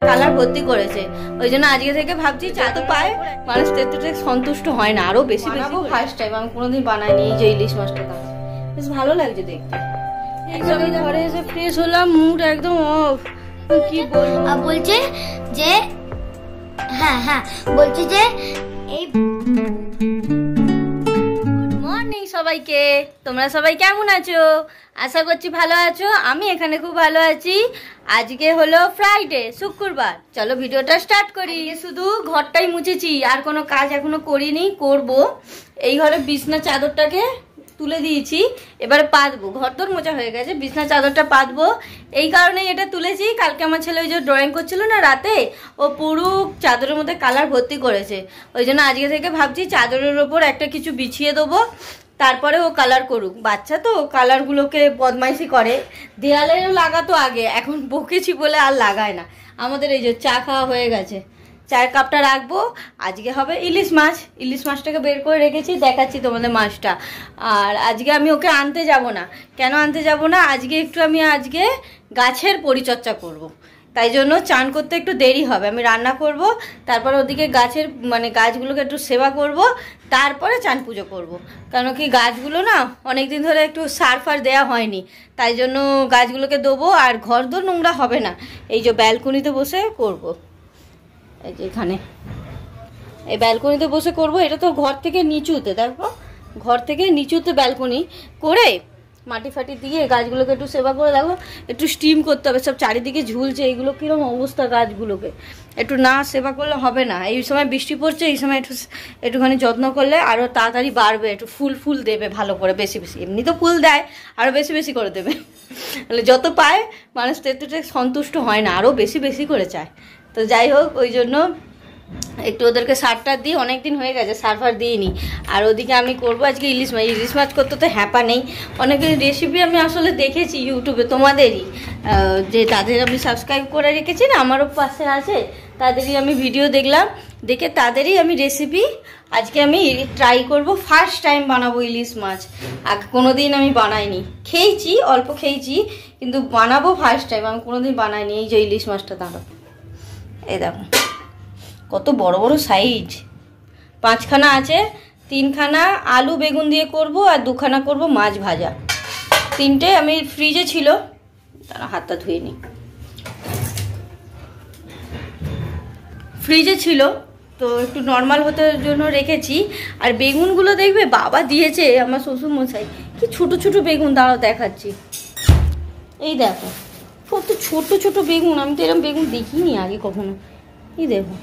Colour ভর্তি করেছে, ওই জন্য আজকে থেকে ভাবছি চা তো পায় মানুষ তো সন্তুষ্ট হয় না, আরো বেশি বানাবো। ফার্স্ট টাইম আমি কোনোদিন বানাইনি এই যে ইলিশ মাছটা, বেশ ভালো লাগছে দেখতে। ঘরে এসে ফ্রেশ হলাম, মুড একদম অফ। কি বলবো, বলছে যে হ্যাঁ বলছে যে এই গুড মর্নিং সবাইকে, তোমরা সবাই কেমন আছো? আশা করছি ভালো আছো। আমি এখানে খুব ভালো আছি। আজকে হলো ফ্রাইডে, শুক্রবার। চলো ভিডিওটা স্টার্ট করি। শুধু ঘরটাই মুছেছি, আর কোনো কাজ এখনো করিনি, করব। এই ঘরে বিছনা চাদরটাকে তুলে দিয়েছি, এবারে পাতবো। ঘর তোর মোছা হয়ে গেছে, বিছনা চাদরটা পাতবো। এই কারণেই এটা তুলেছি। কালকে আমার ছেলে ওই যে ড্রয়িং করছিল না রাতে, ও পুরো চাদরের মধ্যে কালার ভর্তি করেছে। ওই জন্য আজকে থেকে ভাবছি চাদরের ওপর একটা কিছু বিছিয়ে দেবো, তারপরে ও কালার করুক। বাচ্চা তো কালারগুলোকে বদমাইশি করে, দেয়ালেও লাগাতো আগে, এখন বকেছি বলে আর লাগায় না। আমাদের এই যে চা খাওয়া হয়ে গেছে, চায়ের কাপটা রাখবো। আজকে হবে ইলিশ মাছ, ইলিশ মাছটাকে বের করে রেখেছি, দেখাচ্ছি তোমাদের মাছটা। আর আজকে আমি ওকে আনতে যাব না। কেন আনতে যাব না? আজকে একটু আমি আজকে গাছের পরিচর্যা করব। তাই জন্য চান করতে একটু দেরি হবে। আমি রান্না করব, তারপর ওদিকে গাছের গাছগুলোকে একটু সেবা করব, তারপরে চান পুজো করব। কারণ কি গাছগুলো না অনেক দিন ধরে একটু সার ফার দেওয়া হয়নি, তাই জন্য গাছগুলোকে দেবো। আর ঘর দোর নোংরা হবে না, এই যে ব্যালকনিতে বসে করব। এই যে এখানে এই ব্যালকনিতে বসে করব। এটা তো ঘর থেকে নিচুতে, দেখো ঘর থেকে নিচুতে ব্যালকনি করে মাটি ফাটি দিয়ে গাছগুলোকে একটু সেবা করে। দেখো একটু স্টিম করতে হবে, সব চারিদিকে ঝুলছে, এইগুলো কীরকম অবস্থা গাছগুলোকে। একটু না সেবা করলে হবে না। এই সময় বৃষ্টি পড়ছে, এই সময় একটুখানি যত্ন করলে আরও তাড়াতাড়ি বাড়বে, একটু ফুল দেবে ভালো করে, বেশি বেশি। এমনি তো ফুল দেয়, আরও বেশি বেশি করে দেবে। তাহলে যত পায় মানুষ তো একটু সন্তুষ্ট হয় না, আরও বেশি বেশি করে চায়। তো যাই হোক, ওই জন্য একটু ওদেরকে সারটা দিই, অনেকদিন হয়ে গেছে সার ফার দিইনি। আর ওদিকে আমি করবো আজকে ইলিশ মাছ। ইলিশ মাছ করতে তো হ্যাপা নেই। অনেকের রেসিপি আমি আসলে দেখেছি ইউটিউবে, তোমাদেরই যে তাদের আমি সাবস্ক্রাইব করে রেখেছি না, আমারও পাশে আছে, তাদেরই আমি ভিডিও দেখলাম, দেখে তাদেরই আমি রেসিপি আজকে আমি ট্রাই করব। ফার্স্ট টাইম বানাবো ইলিশ মাছ, আগে কোনোদিন আমি বানাইনি। খেয়েছি, অল্প খেয়েছি, কিন্তু বানাবো ফার্স্ট টাইম। আমি কোনোদিন বানাইনি। এই যে ইলিশ মাছটা, দাঁড়াও, এই দেখো কত বড় বড় সাইজ। 5খানা আছে, 3খানা আলু বেগুন দিয়ে করব, আর 2খানা করব মাছ ভাজা। 3টে আমি ফ্রিজে ছিল, তারা হাতটা ধুয়ে নি, ফ্রিজে ছিল তো একটু নর্মাল হতে জন্য রেখেছি। আর বেগুনগুলো দেখবে বাবা দিয়েছে আমার শ্বশুর মশাই, কি ছোট ছোট বেগুন, দাঁড়াও দেখাচ্ছি। এই দেখো কত ছোট ছোট বেগুন, আমি তো এরকম বেগুন দেখিনি আগে কখনো। এই দেখো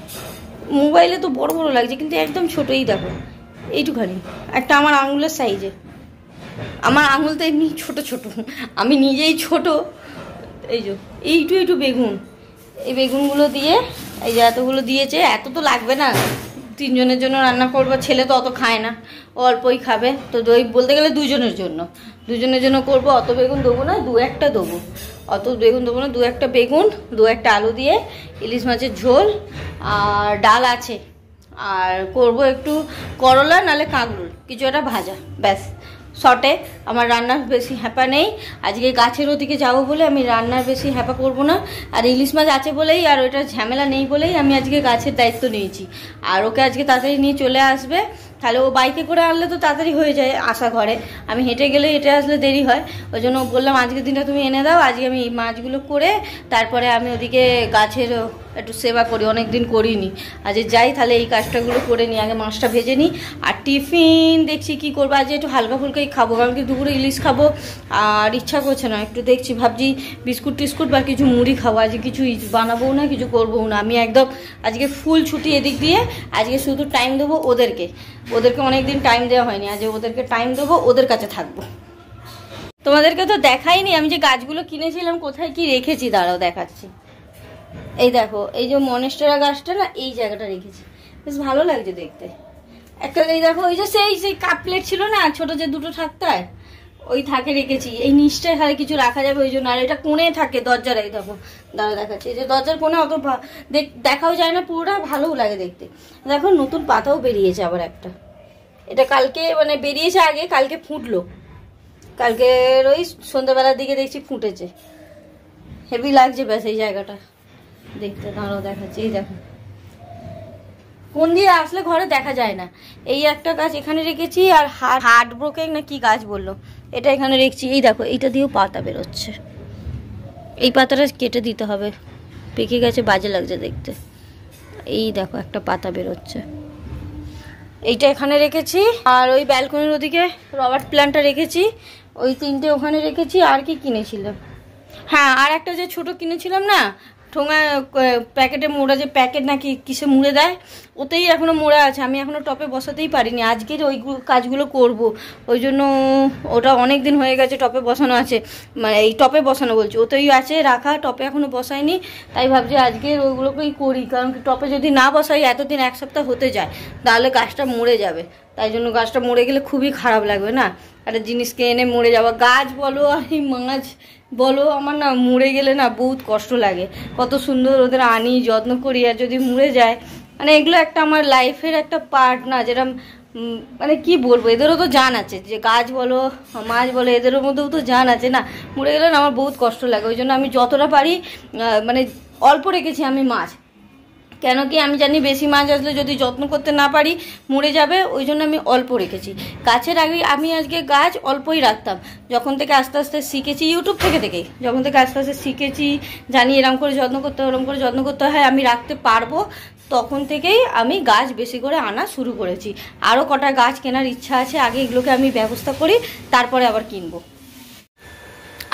মোবাইলে তো বড় বড় লাগছে, কিন্তু একদম ছোট। এই দেখো এইটুখানি, একটা আমার আঙুলের সাইজে। আমার আঙুল তো এমনি ছোট ছোট, আমি নিজেই ছোট। এই যে এইটু বেগুন, এই বেগুনগুলো দিয়ে, এই যে এতগুলো দিয়েছে। এত তো লাগবে না, 3 জনের জন্য রান্না করবো। ছেলে তো অত খায় না, অল্পই খাবে। তো দই বলতে গেলে 2 জনের জন্য করবো। অত বেগুন দেবো না, 2-1টা দেবো। অত বেগুন দেবো না, 2-1টা বেগুন, 2-1টা আলু দিয়ে ইলিশ মাছের ঝোল। আর ডাল আছে, আর করব একটু করলা নালে কাঁকরোল, কিছু একটা ভাজা, ব্যাস। শর্টে আমার রান্নার বেশি হ্যাপা নেই। আজকে গাছের ওদিকে যাবো বলে আমি রান্নার বেশি হ্যাপা করব না। আর ইলিশ মাছ আছে বলেই, আর ওইটার ঝামেলা নেই বলেই আমি আজকে গাছের দায়িত্ব নিয়েছি। আর ওকে আজকে তাড়াতাড়ি নিয়ে চলে আসবে, তাহলে ও বাইকে করে আনলে তো তাড়াতাড়ি হয়ে যায় আসা ঘরে। আমি হেঁটে গেলে হেঁটে আসলে দেরি হয়। ওই জন্য বললাম আজকের দিনটা তুমি এনে দাও, আজকে আমি এই মাছগুলো করে তারপরে আমি ওদিকে গাছের একটু সেবা করি, অনেক দিন করিনি। আজ যাই তাহলে এই কাজটাগুলো করে নিই, আগে মাছটা ভেজে নিই। আর টিফিন দেখছি কি করবো, আজ একটু হালকা ফুলকাই খাবো, কারণ কি দুপুরে ইলিশ খাবো আর ইচ্ছা করছে না। একটু দেখছি, ভাবছি বিস্কুট টিস্কুট বা কিছু মুড়ি খাবো। আজকে কিছু বানাবো না, কিছু করবো না। আমি একদম আজকে ফুল ছুটি এদিক দিয়ে। আজকে শুধু টাইম দেবো ওদেরকে অনেকদিন টাইম দেওয়া হয়নি। আজ ওদেরকে টাইম দেবো, ওদের কাছে থাকবো। তোমাদেরকে তো দেখাইনি আমি যে গাছগুলো কিনেছিলাম, কোথায় কি রেখেছি, দাঁড়াও দেখাচ্ছি। এই দেখো, এই যে মনেস্টেরা গাছটা না, এই জায়গাটা রেখেছি, বেশ ভালো লাগছে দেখতে। একটা এই দেখো, ওই যে সেই কাপ প্লেট ছিল না ছোট, যে 2টো থাকতায়, ওই থাকে রেখেছি। এই নিচটায় তাহলে কিছু রাখা যাবে ওই জন্য। আর এটা কোণে থাকে দরজার, এই দেখো দাঁড়া দেখাচ্ছি, এই যে দরজার কোণে অত দেখাও যায় না পুরোটা, ভালোও লাগে দেখতে। দেখো নতুন পাতাও বেরিয়েছে আবার একটা, এটা কালকে বেরিয়েছে আগে, কালকে ফুটলো। কালকে ওই সন্ধ্যাবেলার দিকে দেখছি ফুটেছে, হেভি লাগছে ব্যাস এই জায়গাটা। দেখতে দাঁড়াও দেখাচ্ছি। এই দেখো কোন দিয়ে আসলে ঘরে দেখা যায় না। এই একটা গাছ এখানে রেখেছি, আর হার্ট ব্রোকেন না কি গাছ বললো, এটা এখানে রেখেছি। এই দেখো এইটা দিয়েও পাতা বেরোচ্ছে, এই পাতাটা কেটে দিতে হবে, পেকে গেছে, বাজে লাগছে দেখতে। এই দেখো একটা পাতা বেরোচ্ছে, এইটা এখানে রেখেছি। আর ওই ব্যালকনির ওদিকে রবার্ট প্ল্যান্টটা রেখেছি, ওই তিনটে ওখানে রেখেছি। আর কি কিনেছিলাম, হ্যাঁ আর একটা যে ছোট কিনেছিলাম না, ঠোঙা প্যাকেটে মোড়া, যে প্যাকেট নাকি কিসে মুড়ে দেয়, ওতেই এখনও মোড়া আছে। আমি এখনও টপে বসাতেই পারিনি, আজকের ওই কাজগুলো করব, ওই জন্য ওটা অনেক দিন হয়ে গেছে টপে বসানো আছে, মানে এই টপে বসানো বলছি, ওতেই আছে রাখা, টপে এখনও বসাইনি। তাই ভাবছি আজকের ওইগুলোকেই করি, কারণ কি টপে যদি না বসাই এতদিন এক সপ্তাহ হতে যায়, তাহলে গাছটা মরে যাবে। তাই জন্য গাছটা মরে গেলে খুবই খারাপ লাগবে না, একটা জিনিসকে এনে মরে যাওয়া, গাছ বলো আর এই মাছ বলো, আমার না মরে গেলে না বহুত কষ্ট লাগে। কত সুন্দর ওদের আনি, যত্ন করি, আর যদি মরে যায়, মানে এগুলো একটা আমার লাইফের একটা পার্ট না, যেটা মানে কি বলবো, এদেরও তো জান আছে, যে গাছ বলো মাছ বলো এদেরও মধ্যেও তো জান আছে না, মরে গেলে না আমার বহুত কষ্ট লাগে। ওই জন্য আমি যতটা পারি মানে অল্প রেখেছি আমি মাছ, কেন কি আমি জানি বেশি মাছ আসলে যদি যত্ন করতে না পারি মরে যাবে, ওই জন্য আমি অল্প রেখেছি। গাছের আগে আমি আজকে গাছ অল্পই রাখতাম, যখন থেকে আস্তে আস্তে শিখেছি ইউটিউব থেকেই, যখন থেকে আস্তে আস্তে শিখেছি, জানি এরম করে যত্ন করতে হয়, ওরম করে যত্ন করতে হয়, আমি রাখতে পারবো, তখন থেকেই আমি গাছ বেশি করে আনা শুরু করেছি। আরও কটা গাছ কেনার ইচ্ছা আছে, আগে এগুলোকে আমি ব্যবস্থা করি, তারপরে আবার কিনবো।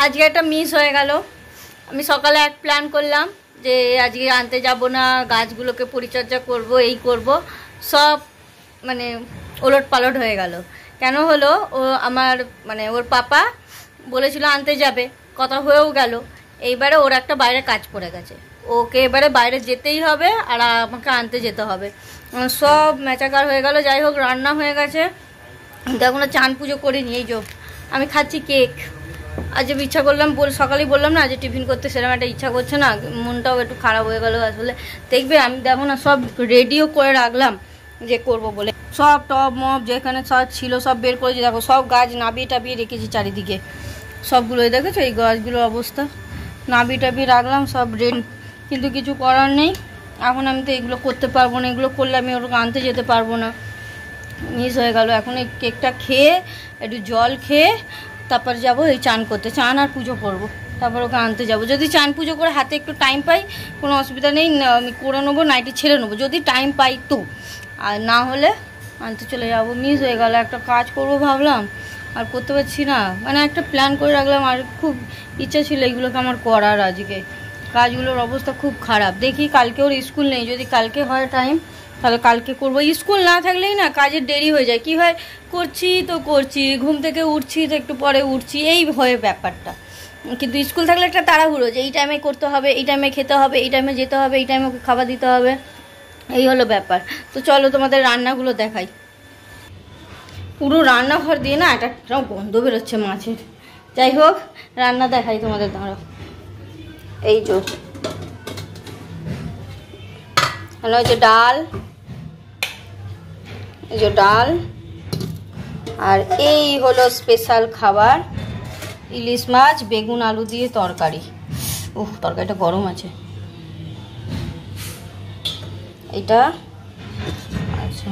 আজকে একটা মিস হয়ে গেল, আমি সকালে এক প্ল্যান করলাম যে আজকে আনতে যাব না, গাছগুলোকে পরিচর্যা করব, এই করব, সব মানে ওলট পালট হয়ে গেল। কেন হলো, ও আমার মানে ওর পাপা বলেছিল আনতে যাবে, কথা হয়েও গেল, এইবারে ওর একটা বাইরে কাজ পড়ে গেছে, ওকে এবারে বাইরে যেতেই হবে আর আমাকে আনতে যেতে হবে, সব মেচাকার হয়ে গেল। যাই হোক রান্না হয়ে গেছে, এখনো চান পুজো করিনি। এই যে আমি খাচ্ছি কেক, আজ ইচ্ছা করলাম, সকালেই বললাম না যে টিফিন করতে, সেরকম একটা ইচ্ছা করছে না, মনটাও একটু খারাপ হয়ে গেল আসলে। দেখবে আমি দেখো না সব রেডিও করে রাখলাম যে করব বলে, সব টব মব যেখানে সব ছিল সব বের করেছি, দেখো সব গাছ নাবিয়ে টাবিয়ে রেখেছি চারিদিকে, সবগুলোই দেখেছো এই গাছগুলোর অবস্থা, নাবিয়ে টাবিয়ে রাখলাম সব রেডি, কিন্তু কিছু করার নেই। এখন আমি তো এগুলো করতে পারবো না, এগুলো করলে আমি ওরকম আনতে যেতে পারবো না, মিস হয়ে গেল। এখন এই কেকটা খেয়ে একটু জল খেয়ে তারপর যাব এই চান করতে, চান আর পুজো করব, তারপর ওকে আনতে যাব। যদি চান পুজো করে হাতে একটু টাইম পাই কোনো অসুবিধা নেই, আমি করে নেবো, নাইটি ছেড়ে নেবো যদি টাইম পাই তো, আর না হলে আনতে চলে যাব। মিস হয়ে গেল, একটা কাজ করব ভাবলাম আর করতে পারছি না, মানে একটা প্ল্যান করে রাখলাম, আর খুব ইচ্ছা ছিল এইগুলোকে আমার করার। আজকে কাজগুলোর অবস্থা খুব খারাপ, দেখি কালকে ওর স্কুল নেই, যদি কালকে হয় টাইম তাহলে কালকে করবো। স্কুল না থাকলেই না কাজের দেরি হয়ে যায়, কি হয় করছি তো করছি, ঘুম থেকে উঠছি তো একটু পরে উঠছি, এই হয় ব্যাপারটা। কিন্তু স্কুল থাকলে একটা তাড়াহুড়ো যে এই টাইমে করতে হবে, এই টাইমে খেতে হবে, এই টাইমে যেতে হবে, এই টাইমে ওকে খাবার দিতে হবে, এই হলো ব্যাপার। তো চলো তোমাদের রান্নাগুলো দেখাই। পুরো রান্নাঘর দিয়ে না একটা গন্ধ বেরোচ্ছে মাছের, যাই হোক রান্না দেখাই তোমাদের, দাঁড়াও। এই যে হচ্ছে ডাল, এই যে ডাল, আর এই হলো স্পেশাল খাবার ইলিশ মাছ বেগুন আলু দিয়ে তরকারি। তরকারিটা গরম আছে। এটা আচ্ছা,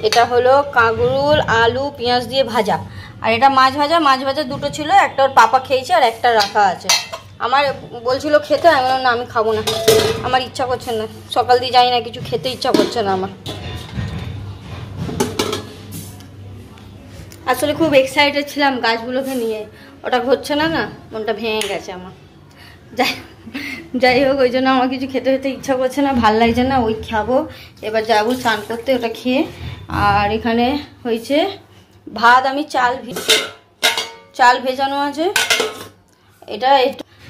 এটা হলো কাঁকরোল আলু পেঁয়াজ দিয়ে ভাজা, আর এটা মাছ ভাজা। মাছ ভাজা দুটো ছিল, একটা ওর পাপা খেয়েছে আর একটা রাখা আছে। আমার বলছিল খেতে, আমি বললাম না আমি খাবো না, আমার ইচ্ছা করছে না, সকাল দিয়ে যাই না কিছু খেতে ইচ্ছা করছে না আমার। আসলে খুব এক্সাইটেড ছিলাম গাছগুলোকে নিয়ে, ওটা হচ্ছে না, না মনটা ভেঙে গেছে আমার। যাই হোক ওই জন্য আমার কিছু খেতে খেতে ইচ্ছা করছে না, ভাল লাগছে না, ওই খাবো। এবার যাবো চান করতে, ওটা খেয়ে। আর এখানে হয়েছে ভাত, আমি চাল ভেজানো আছে, এটা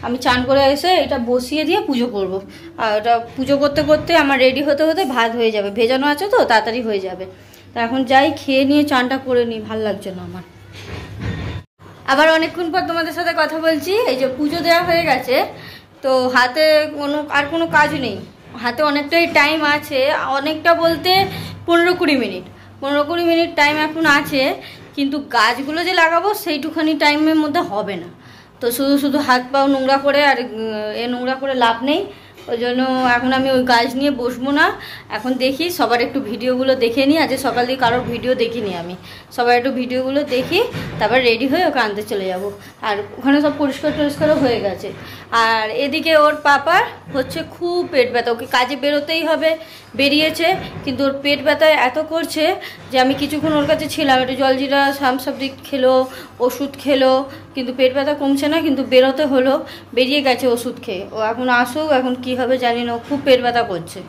আমি চান করে এসে এটা বসিয়ে দিয়ে পুজো করব। আর ওটা পুজো করতে করতে আমার রেডি হতে হতে ভাত হয়ে যাবে, ভেজানো আছে তো তাড়াতাড়ি হয়ে যাবে। তা এখন যাই খেয়ে নিয়ে চানটা করে নিই, ভাল লাগছে না আমার। আবার অনেকক্ষণ পর তোমাদের সাথে কথা বলছি। এই যে পুজো দেওয়া হয়ে গেছে, তো হাতে কোনো কাজ নেই, হাতে অনেকটাই টাইম আছে, অনেকটা বলতে 15-20 মিনিট টাইম এখন আছে, কিন্তু গাছগুলো যে লাগাবো সেইটুখানি টাইমের মধ্যে হবে না, তো শুধু শুধু হাত পাও নোংরা করে আর এ নোংরা করে লাভ নেই। ওই জন্য এখন আমি ওই কাজ নিয়ে বসবো না। এখন দেখি সবার একটু ভিডিওগুলো দেখে নিই। আজকে সকাল দিয়ে কারোর ভিডিও দেখিনি আমি, সবার একটু ভিডিওগুলো দেখি, তারপর রেডি হয়ে ওকে আনতে চলে যাব। আর ওখানে সব পরিষ্কার টরিষ্কারও হয়ে গেছে। আর এদিকে ওর পাপার হচ্ছে খুব পেট ব্যথা, ওকে কাজে বেরোতেই হবে, বেরিয়েছে, কিন্তু ওর পেট ব্যথায় এত করছে যে আমি কিছুক্ষণ ওর কাছে ছিলাম, একটু জলজিরা শামসাবরি খেলো, ওষুধ খেলো, কিন্তু পেট ব্যথা কমছে না, কিন্তু বেরোতে হলো, বেরিয়ে গেছে ওষুধ খেয়ে। ও এখন আসুক, এখন কি হবে জানি না, ও খুব পেট ব্যথা করছে,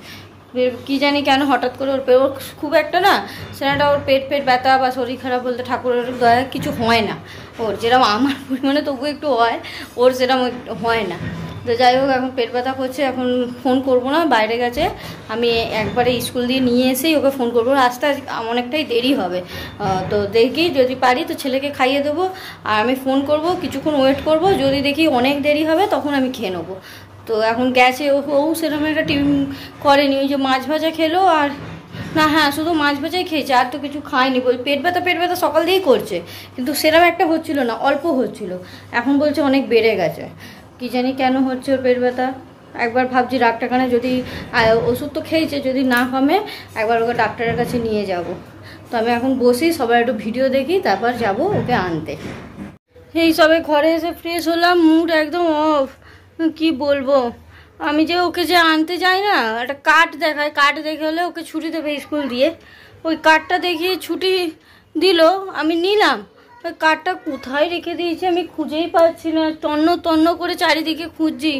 কি জানি কেন হঠাৎ করে ওর ওর খুব একটা না সেটা ওর পেট ব্যথা বা শরীর খারাপ বলতে ঠাকুরের দয়া কিছু হয় না ওর, যেরকম আমার পরিমাণে তবু একটু হয়, ওর সেরকম হয় না। তো যাই হোক এখন পেট ব্যথা করছে, এখন ফোন করবো না, বাইরে গেছে, আমি একবারে স্কুল দিয়ে নিয়ে এসেই ওকে ফোন করবো, আসতে অনেকটাই দেরি হবে। তো দেখি যদি পারি তো ছেলেকে খাইয়ে দেবো, আর আমি ফোন করব, কিছুক্ষণ ওয়েট করব, যদি দেখি অনেক দেরি হবে তখন আমি খেয়ে নেবো। তো এখন গেছে ও সেরকম একটা টিম করেনি, ওই যে মাছ ভাজা খেলো আর না, হ্যাঁ শুধু মাছ ভাজাই খেয়েছে, আর তো কিছু খায়নি। পেট ব্যথা সকাল দিয়েই করছে, কিন্তু সেরকম একটা হচ্ছিল না, অল্প হচ্ছিল, এখন বলছে অনেক বেড়ে গেছে, কি জানি কেন হচ্ছে ওর পেট ব্যথা। একবার ভাবছি ডাক্তারখানে, যদি ওষুধ তো খেয়েছে, যদি না কমে একবার ওকে ডাক্তারের কাছে নিয়ে যাব। তো আমি এখন বসি, সবাই একটু ভিডিও দেখি, তারপর যাব ওকে আনতে। এই সবে ঘরে এসে ফ্রেশ হলাম, মুড একদম অফ, কি বলবো। আমি যে ওকে যে আনতে যাই না, একটা কার্ড দেখায়, কার্ড দেখে হলে ওকে ছুটি দেবে স্কুল দিয়ে, ওই কার্ডটা দেখিয়ে ছুটি দিল, আমি নিলাম, ওই কার্ডটা কোথায় রেখে দিয়েছি আমি খুঁজেই পাচ্ছি না, তন্ন করে চারিদিকে খুঁজছি,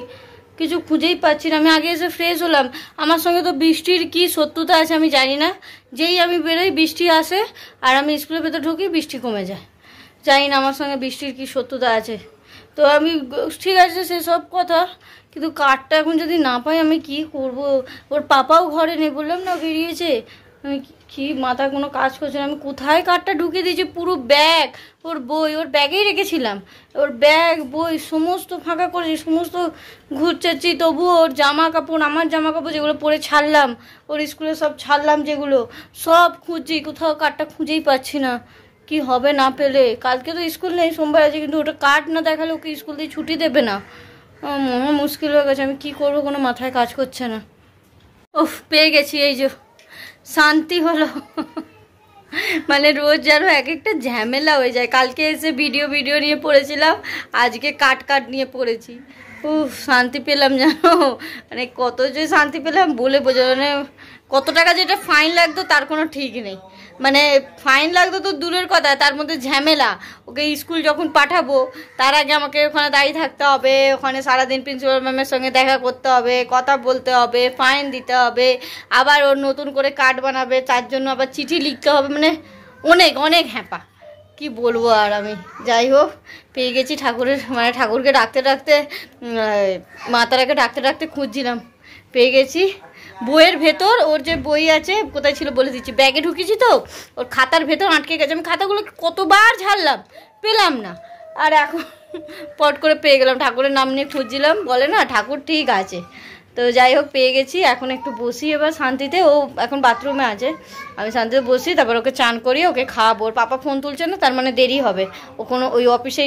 কিছু খুঁজেই পাচ্ছি না। আমি আগে এসে ফ্রেশ হলাম, আমার সঙ্গে তো বৃষ্টির কি শত্রুতা আছে আমি জানি না, যেই আমি বেরোই বৃষ্টি আসে, আর আমি স্কুলের ভেতর ঢুকি বৃষ্টি কমে যায়, জানি না আমার সঙ্গে বৃষ্টির কি শত্রুতা আছে। তো আমি ঠিক আছে সেসব কথা, কিন্তু কার্ডটা এখন যদি না পাই আমি কি করব। ওর পাপাও ঘরে নেই, বললাম না বেরিয়েছে, আমি কি মাথা কোনো কাজ করছে না, আমি কোথায় কার্ডটা ঢুকিয়ে দিয়েছি, পুরো ব্যাগ, ওর বই ওর ব্যাগেই রেখেছিলাম, ওর ব্যাগ বই সমস্ত ফাঁকা করেছি, সমস্ত ঘুরচাচ্ছি, তবুও ওর জামা কাপড়, আমার জামা কাপড় যেগুলো পরে ছাড়লাম, ওর স্কুলে সব ছাড়লাম যেগুলো, সব খুঁজছি, কোথাও কার্ডটা খুঁজেই পাচ্ছি না। কি হবে না পেলে, কালকে তো স্কুল নেই, সোমবার আছে, কিন্তু ওটা কার্ড না দেখালে ওকে স্কুল দিয়ে ছুটি দেবে না, মহা মুশকিল হয়ে গেছে, আমি কি করবো কোনো মাথায় কাজ করছে না। ওফ পেয়ে গেছি, এই যে শান্তি হলো। মানে রোজ যেন এক একটা ঝামেলা হয়ে যায়, কালকে এসে ভিডিও নিয়ে পড়েছিলাম, আজকে কাট নিয়ে পড়েছি, উফ শান্তি পেলাম জানো, মানে কত যে শান্তি পেলাম বলে বোঝা, মানে কত টাকা যেটা ফাইন লাগতো তার কোনো ঠিক নেই, মানে ফাইন লাগতো তো দূরের কথা, তার মধ্যে ঝামেলা, ওকে স্কুল যখন পাঠাবো তার আগে আমাকে ওখানে দাঁড়িয়ে থাকতে হবে, ওখানে সারাদিন প্রিন্সিপাল ম্যামের সঙ্গে দেখা করতে হবে, কথা বলতে হবে, ফাইন দিতে হবে, আবার ওর নতুন করে কার্ড বানাবে, তার জন্য আবার চিঠি লিখতে হবে, মানে অনেক হ্যাপা, কি বলবো। আর আমি যাই হোক পেয়ে গেছি, ঠাকুরকে ডাকতে মাতারাকে ডাকতে খুঁজছিলাম, পেয়ে গেছি। বইয়ের ভেতর ওর যে বই আছে, কোথায় ছিল বলে দিচ্ছি, ব্যাগে ঢুকিয়েছি তো, ওর খাতার ভেতর আটকে গেছে, আমি খাতাগুলো কতবার ঝাড়লাম, পেলাম না, আর এখন পট করে পেয়ে গেলাম, ঠাকুরের নাম নিয়ে খুঁজছিলাম, বলে না ঠাকুর ঠিক আছে। তো যাই হোক পেয়ে গেছি, এখন একটু বসি এবার শান্তিতে, ও এখন বাথরুমে আছে, আমি শান্তিতে বসি, তারপর ওকে চান করি, ওকে খাওয়াবো। ওর পাপা ফোন তুলছে না, তার মানে দেরি হবে, ও কোনো ওই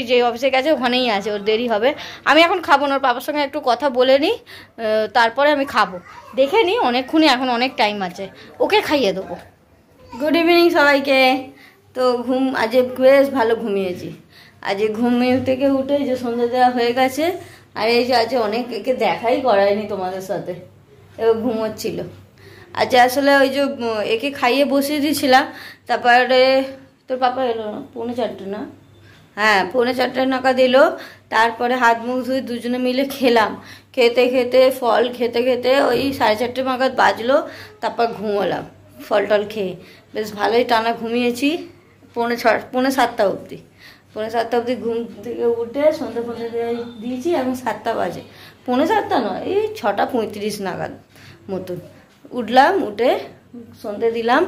যে অফিসে গেছে ওখানেই আছে, ওর দেরি হবে। আমি এখন খাবো না, ওর পাপার সঙ্গে একটু কথা বলে নিই, তারপরে আমি খাবো, দেখে নিই অনেকক্ষণই, এখন অনেক টাইম আছে, ওকে খাইয়ে দেবো। গুড ইভিনিং সবাইকে। তো আজ বেশ ভালো ঘুমিয়েছি, আজ ঘুমিয়ে থেকে উঠে যে সন্ধ্যা দেওয়া হয়ে গেছে, আর এই যে আজকে অনেক একে দেখাই করায়নি তোমাদের সাথে, এবার ঘুমোচ্ছিল। আচ্ছা আসলে ওই যে একে খাইয়ে বসিয়ে দিয়েছিলাম, তারপরে তোর পাপা এলো না, 3:45 না, হ্যাঁ 3:45 নাগাদ এলো, তারপরে হাত মুখ ধুয়ে দুজনে মিলে খেলাম, খেতে ফল খেতে ওই 4:30 নাগাদ বাজলো, তারপর ঘুমোলাম, ফল টল খেয়ে বেশ ভালোই টানা ঘুমিয়েছি, 6:45 অবধি, 7:30 অবধি ঘুম থেকে উঠে সন্ধ্যে দিয়েছি, এখন 7টা বাজে, 7:45 নয়, এই 6:35 নাগাদ মতন উঠলাম, উঠে সন্ধ্যে দিলাম,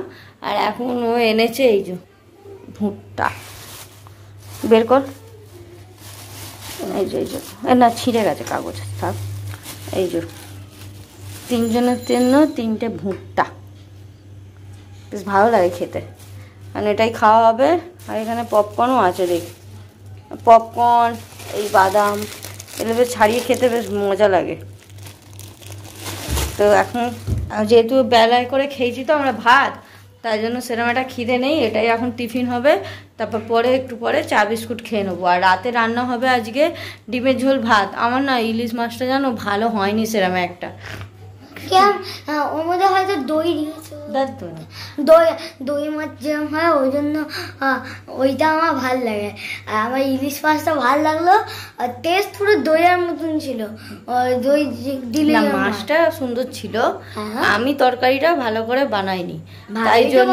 আর এখন ও এনেছে এই যে ভুট্টা, বের কর, এই যে না ছিঁড়ে গেছে কাগজ, থাক, এই যে 3 জনের জন্য 3টে ভুট্টা, বেশ ভালো লাগে খেতে, কারণ এটাই খাওয়া হবে। আর এখানে পপকর্নও আছে, দেখি পপকর্ন, এই বাদাম এগুলো বেশ ছাড়িয়ে খেতে বেশ মজা লাগে। তো এখন যেহেতু বেলায় করে খেয়েছি তো আমরা ভাত, তাই জন্য সেরকম একটা খিদে নেই। এটাই এখন টিফিন হবে, তারপর পরে একটু পরে চা বিস্কুট খেয়ে নেবো। আর রাতে রান্না হবে আজকে ডিমের ঝোল ভাত। আমার না ইলিশ মাছটা জানো ভালো হয়নি সেরকম একটা, ওর মধ্যে হয়তো দই দিয়েছে, দই মাছ যেরকম হয় ওই জন্য ওইটা আমার ভাল লাগে। আর আমার ইলিশ মাছটা ভাল লাগলো, আর টেস্ট পুরো দইয়ের মতন ছিল। দই দিলে মাছটা সুন্দর ছিল, আমি তরকারিটা ভালো করে বানাইনি, তাই জন্য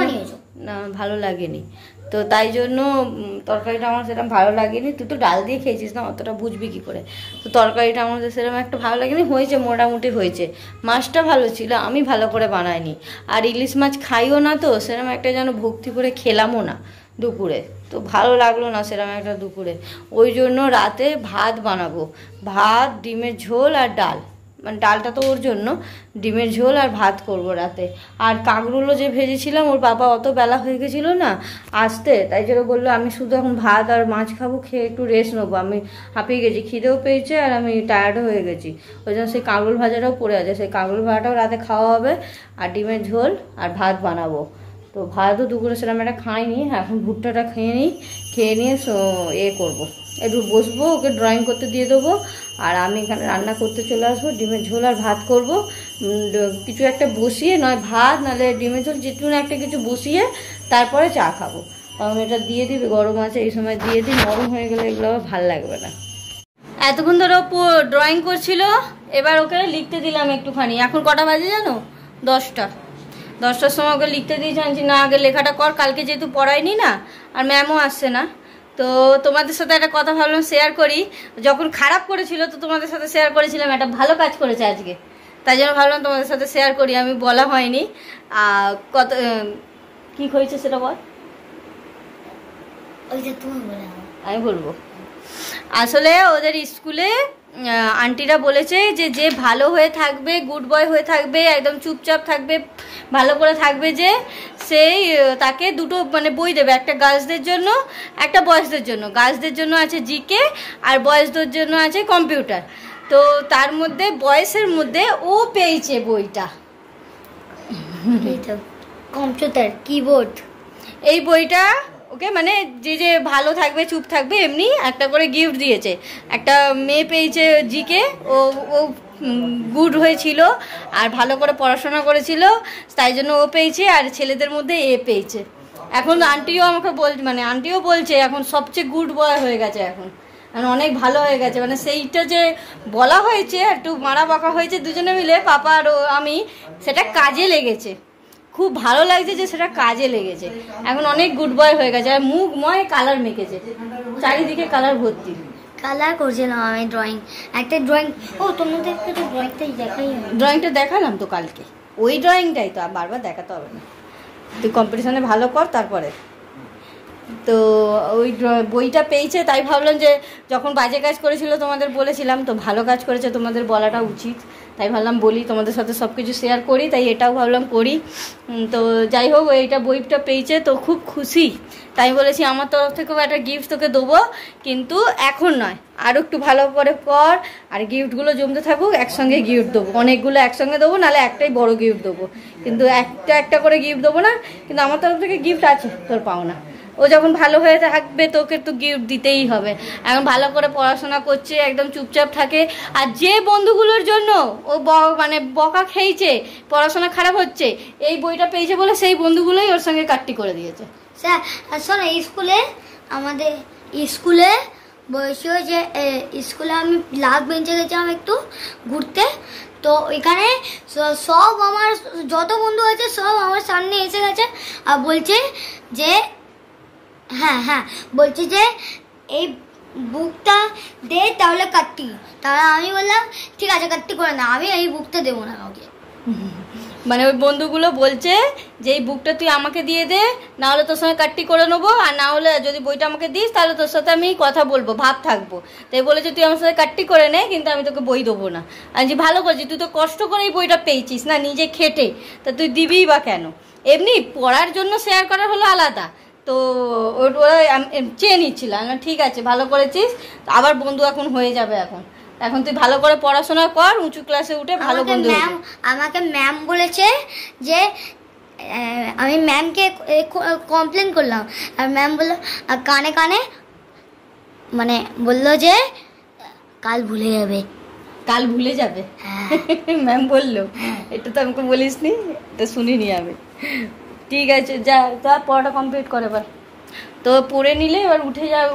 না ভালো লাগেনি। তো তাই জন্য তরকারিটা আমার সেরকম ভালো লাগেনি। তুই তো ডাল দিয়ে খেয়েছিস না, অতটা বুঝবি কি করে। তো তরকারিটা আমাদের সেরকম একটা ভালো লাগেনি, হয়েছে মোটামুটি হয়েছে। মাছটা ভালো ছিল, আমি ভালো করে বানাইনি। আর ইলিশ মাছ খাইও না, তো সেরকম একটা যেন ভক্তি করে খেলামও না দুপুরে, তো ভালো লাগলো না সেরকম একটা দুপুরে। ওই জন্য রাতে ভাত বানাবো, ভাত ডিমের ঝোল আর ডাল, মানে ডালটা তো ওর জন্য, ডিমের ঝোল আর ভাত করব রাতে। আর কাঁকরোলও যে ভেজেছিলাম, ওর বাবা অত বেলা হয়ে গেছিলো না আসতে, তাই জন্য বললো আমি শুধু এখন ভাত আর মাছ খাবো, খেয়ে একটু রেস্ট নেবো। আমি হাঁপিয়ে গেছি, খিদেও পেয়েছে আর আমি টায়ার্ডও হয়ে গেছি। ওই জন্য সেই কাঁকরোল ভাজাটাও পড়ে আছে, সেই কাঁকরোল ভাজাটাও রাতে খাওয়া হবে। আর ডিমের ঝোল আর ভাত বানাবো। তো ভাতও দুপুরে সেরকম একটা খাইনি, এখন ভুট্টাটা খেয়ে নিই, খেয়ে নিয়ে করবো, একটু বসবো, ওকে ড্রয়িং করতে দিয়ে দেবো। আর আমি এখানে রান্না করতে চলে আসবো, ডিমের ঝোল আর ভাত করব। কিছু একটা বসিয়ে, নয় ভাত নাহলে ডিমের ঝোল, যেটুকু একটা কিছু বসিয়ে তারপরে চা খাবো। কারণ এটা দিয়ে দিবি, গরম আছে, এই সময় দিয়ে দিই, নরম হয়ে গেলে এগুলো আবার ভালো লাগবে না। এতক্ষণ ধরে ড্রয়িং করছিল, এবার ওকে লিখতে দিলাম একটুখানি। এখন কটা বাজে জানো? 10টার সময় ওকে লিখতে দিয়ে জানছি না, আগে লেখাটা কর, কালকে যেহেতু পড়াইনি না, আর ম্যামও আসছে না। তো তোমাদের সাথে একটা কথা ভাবলাম শেয়ার করি। যখন খারাপ করেছিল তো তোমাদের সাথে শেয়ার করেছিলাম, একটা ভালো কাজ করেছে আজকে, তাই জন্য ভাবলাম তোমাদের সাথে শেয়ার করি। আমি বলা হয়নি কত কি হয়েছে সেটা বল। আমি বলবো, আসলে ওদের স্কুলে আন্টিরা বলেছে যে যে ভালো হয়ে থাকবে, গুড বয় হয়ে থাকবে, একদম চুপচাপ থাকবে, ভালো করে থাকবে, যে সেই তাকে দুটো মানে বই দেবে, একটা গার্লসদের জন্য একটা বয়েজদের জন্য। গার্লসদের জন্য আছে জিকে আর বয়েজদের জন্য আছে কম্পিউটার। তো তার মধ্যে বয়েসের মধ্যে ও পেয়েছে বইটা, কম্পিউটার কিবোর্ড, এই বইটা ওকে মানে যে যে ভালো থাকবে চুপ থাকবে এমনি একটা করে গিফট দিয়েছে। একটা মেয়ে পেয়েছে জিকে, ও ও গুড হয়েছিল আর ভালো করে পড়াশোনা করেছিল, তাই জন্য ও পেয়েছে। আর ছেলেদের মধ্যে এ পেয়েছে। এখন আন্টিও আমাকে মানে আন্টিও বলছে এখন সবচেয়ে গুড বয় হয়ে গেছে, এখন অনেক ভালো হয়ে গেছে। মানে সেইটা যে বলা হয়েছে, একটু মারা বকা হয়েছে দুজনে মিলে, পাপা আর আমি, সেটা কাজে লেগেছে। খুব ভালো লাগছে যে সেটা কাজে লেগেছে, এখন অনেক গুড বয় হয়ে গেছে। আর মুখময় কালার মেখেছে, চারিদিকে কালার ভর্তি। কালার করছিলাম আমি ড্রয়িং, একটা ড্রয়িং। ও তোমাদেরকে তো ড্রয়িংটা দেখালাম তো কালকে, ওই ড্রয়িংটাই তো, আর বারবার দেখাতে হবে না। তুই কম্পিটিশনে ভালো কর তারপরে। তো ওই বইটা পেয়েছে, তাই ভাবলাম যে যখন বাজে কাজ করেছিল তোমাদের বলেছিলাম, তো ভালো কাজ করেছে, তোমাদের বলাটা উচিত, তাই ভাবলাম বলি, তোমাদের সাথে সব কিছু শেয়ার করি, তাই এটাও ভাবলাম করি। তো যাই হোক, এইটা বইটা পেয়েছে তো খুব খুশি, তাই বলেছি আমার তরফ থেকেও একটা গিফট তোকে দেবো, কিন্তু এখন নয়, আরও একটু ভালো করে কর, আর গিফটগুলো জমতে থাকুক, একসঙ্গে গিফট দেবো, অনেকগুলো একসঙ্গে দেবো, নাহলে একটাই বড় গিফট দেবো, কিন্তু একটা একটা করে গিফট দেবো না। কিন্তু আমার তরফ থেকে গিফট আছে, তোর পাওনা। ও যখন ভালো হয়ে থাকবে তোকে তো গিফট দিতেই হবে। এখন ভালো করে পড়াশোনা করছে, একদম চুপচাপ থাকে। আর যে বন্ধুগুলোর জন্য ও মানে বকা খেয়েছে, পড়াশোনা খারাপ হচ্ছে, এই বইটা পেয়েছে বলে সেই বন্ধুগুলোই ওর সঙ্গে কাট্টি করে দিয়েছে। স্যার শোনো, স্কুলে আমাদের স্কুলে বয়সী যে স্কুলে আমি লাস্ট বেঞ্চে গেছিলাম একটু ঘুরতে, তো এখানে সব আমার যত বন্ধু আছে সব আমার সামনে এসে গেছে আর বলছে যে হ্যাঁ বলছে যে এই বুকটা দে তাহলে কাট্টি। তাহলে আমি বললাম ঠিক আছে কাট্টি করে না, আমি এই বুকটা দেবো না কাউকে। মানে ওই বন্ধুগুলো বলছে যে এই বুকটা তুই আমাকে দিয়ে দে, না হলে তোর সঙ্গে কাট্টি করে নেবো, আর না হলে যদি বইটা আমাকে দিস তাহলে তোর সাথে আমি কথা বলবো, ভাব থাকবো। তাই বলেছে তুই আমার সাথে কাট্টি করে নে, কিন্তু আমি তোকে বই দেবো না। আমি যে ভালো করছি, তুই তো কষ্ট করে এই বইটা পেয়েছিস না, নিজে খেটে, তা তুই দিবিই বা কেন? এমনি পড়ার জন্য শেয়ার করার হলো আলাদা, তো ওরা চেয়ে নিচ্ছিল। আমি ঠিক আছে, ভালো করেছিস, আবার বন্ধু এখন হয়ে যাবে। এখন তুই ভালো করে পড়াশোনা কর, উঁচু ক্লাসে উঠে ভালো বন্ধু। আমাকে ম্যাম বলেছে যে আমি ম্যামকে কমপ্লেন করলাম, আর ম্যাম বললো কানে কানে মানে বললো যে কাল ভুলে যাবে। ম্যাম বললো? এটা তো আমাকে বলিস নি, এটা শুনিনি আমি। ঠিক আছে, যা পড়াটা কমপ্লিট করে এবার। তো পড়ে নিলে এবার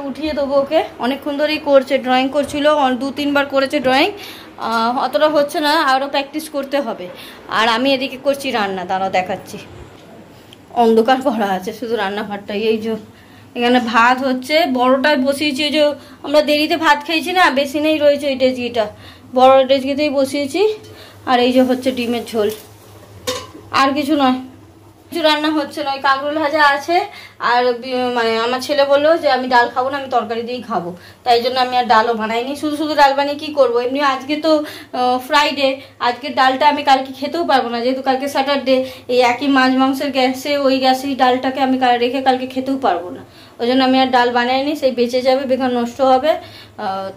উঠিয়ে দেবো ওকে। অনেকক্ষণ ধরেই করছে, ড্রয়িং করছিল, 2-3 বার করেছে ড্রয়িং। অতটা হচ্ছে না, আরও প্র্যাকটিস করতে হবে। আর আমি এদিকে করছি রান্না, দাঁড়াও দেখাচ্ছি। অন্ধকার করা আছে শুধু রান্নাঘরটাই। এই যে এখানে ভাত হচ্ছে, বড়টায় বসিয়েছি। ওই যে আমরা দেরিতে ভাত খেয়েছি না, বেসিনেই রয়েছে এই ডেচকিটা, বড় ডেচকিতেই বসিয়েছি। আর এই যে হচ্ছে ডিমের ঝোল, আর কিছু নয়, কিছু রান্না হচ্ছে না। ওই কাঁকরোল ভাজা আছে। আর মানে আমার ছেলে বললো যে আমি ডাল খাবো না, আমি তরকারি দিয়েই খাবো, তাই জন্য আমি আর ডালও বানাইনি। শুধু ডাল বানিয়ে কী করবো? এমনি আজকে তো ফ্রাইডে, আজকের ডালটা আমি কালকে খেতেও পারবো না, যেহেতু কালকে স্যাটারডে। এই একই মাছ মাংসের গ্যাসে, ওই গ্যাসেই ডালটাকে আমি রেখে কালকে খেতেও পারবো না। ওই জন্য আমি আর ডাল বানাইনি, সেই বেঁচে যাবে, বেকার নষ্ট হবে।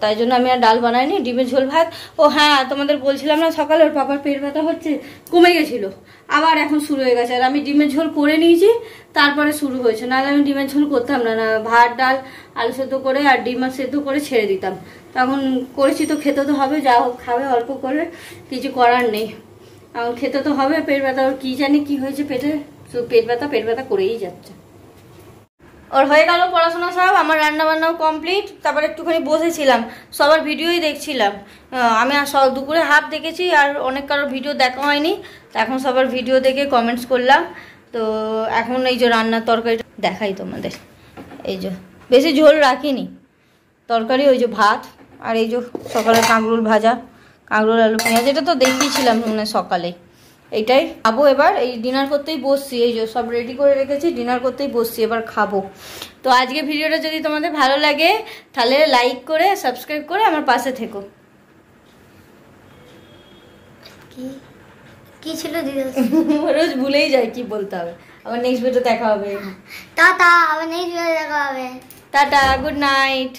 তাই জন্য আমি আর ডাল বানাইনি, ডিমের ঝোল ভাত। ও হ্যাঁ, তোমাদের বলছিলাম না সকালে ওর পাপার পেট ব্যথা হচ্ছে, কমে গেছিলো, আবার এখন শুরু হয়ে গেছে। আর আমি ডিমের ঝোল করে নিয়েছি, তারপরে শুরু হয়েছে। নাহলে আমি ডিমের ঝোল করতাম না, ভাত ডাল আলু সেদ্ধ করে আর ডিম সেদ্ধ করে ছেড়ে দিতাম। তখন করেছি তো খেতে তো হবে, যা হোক খাবে অল্প করে, কিছু করার নেই। এখন খেতে তো হবে। পেট ব্যথা, ওর কী জানি কী হয়েছে পেটে, শুধু পেট ব্যথা করেই যাচ্ছে। ওর হয়ে গেল পড়াশোনা সব, আমার রান্না বান্নাও কমপ্লিট। তারপর একটুখানি বসেছিলাম, সবার ভিডিওই দেখছিলাম। আমি আর দুপুরে হাফ দেখেছি, আর অনেক কারোর ভিডিও দেখা হয়নি। তো এখন সবার ভিডিও দেখে কমেন্টস করলাম। তো এখন এই যে রান্নার তরকারিটা দেখাই তোমাদের। এই যে বেশি ঝোল রাখিনি, তরকারি ওই যে ভাত, আর এই যে সকালে কাঁকরোল ভাজা, কাঁকরোল আলু পেঁয়াজ, এটা তো দেখিয়েছিলাম মানে সকালে। এইটাই খাবো এবার। এই ডিনার করতেই বসছি, এই যে সব রেডি করে রেখেছি, ডিনার করতেই বসছি, এবার খাবো। তো আজকে ভিডিওটা যদি তোমাদের ভালো লাগে তাহলে লাইক করে সাবস্ক্রাইব করে আমার পাশে থেকো। কি ছিল দিদি? রোজ ভুলেই যাই কি বলতে হবে। আবার নেক্সট ভিডিও দেখা হবে। টাটা, আবার নেক্সট ভিডিও দেখা হবে। Tata, good night.